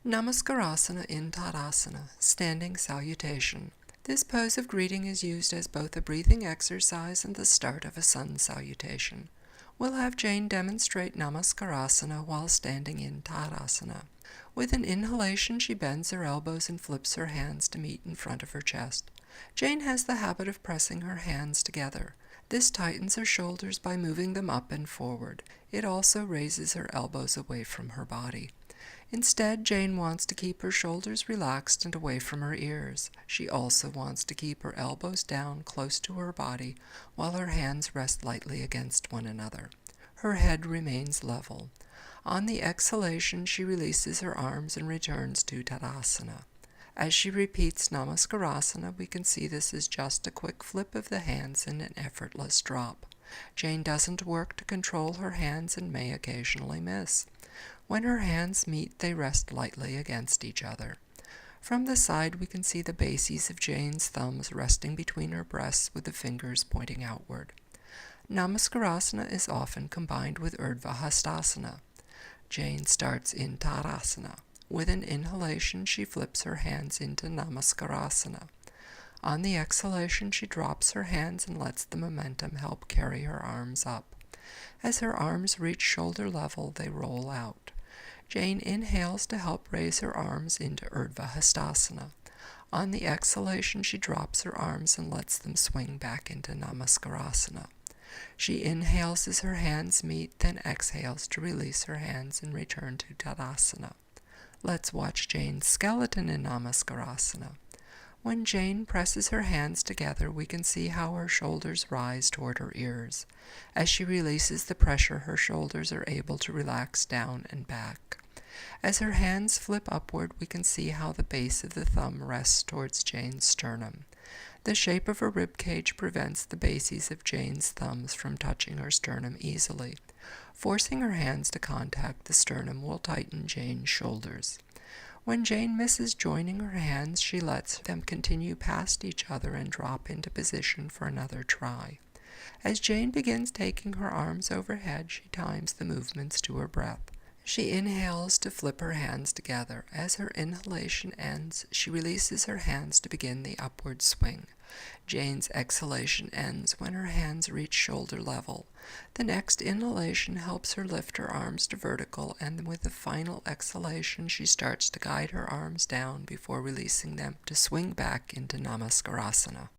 Namaskarasana in Tadasana, standing salutation. This pose of greeting is used as both a breathing exercise and the start of a sun salutation. We'll have Jane demonstrate Namaskarasana while standing in Tadasana. With an inhalation, she bends her elbows and flips her hands to meet in front of her chest. Jane has the habit of pressing her hands together. This tightens her shoulders by moving them up and forward. It also raises her elbows away from her body. Instead, Jane wants to keep her shoulders relaxed and away from her ears. She also wants to keep her elbows down close to her body while her hands rest lightly against one another. Her head remains level. On the exhalation, she releases her arms and returns to Tadasana. As she repeats Namaskarasana, we can see this is just a quick flip of the hands and an effortless drop. Jane doesn't work to control her hands and may occasionally miss. When her hands meet, they rest lightly against each other. From the side, we can see the bases of Jane's thumbs resting between her breasts with the fingers pointing outward. Namaskarasana is often combined with Urdhva Hastasana. Jane starts in Tadasana. With an inhalation, she flips her hands into Namaskarasana. On the exhalation, she drops her hands and lets the momentum help carry her arms up. As her arms reach shoulder level, they roll out. Jane inhales to help raise her arms into Urdhva Hastasana. On the exhalation, she drops her arms and lets them swing back into Namaskarasana. She inhales as her hands meet, then exhales to release her hands and return to Tadasana. Let's watch Jane's skeleton in Namaskarasana. When Jane presses her hands together, we can see how her shoulders rise toward her ears. As she releases the pressure, her shoulders are able to relax down and back. As her hands flip upward, we can see how the base of the thumb rests towards Jane's sternum. The shape of her rib cage prevents the bases of Jane's thumbs from touching her sternum easily. Forcing her hands to contact the sternum will tighten Jane's shoulders. When Jane misses joining her hands, she lets them continue past each other and drop into position for another try. As Jane begins taking her arms overhead, she times the movements to her breath. She inhales to flip her hands together. As her inhalation ends, she releases her hands to begin the upward swing. Jane's exhalation ends when her hands reach shoulder level. The next inhalation helps her lift her arms to vertical, and with the final exhalation, she starts to guide her arms down before releasing them to swing back into Namaskarasana.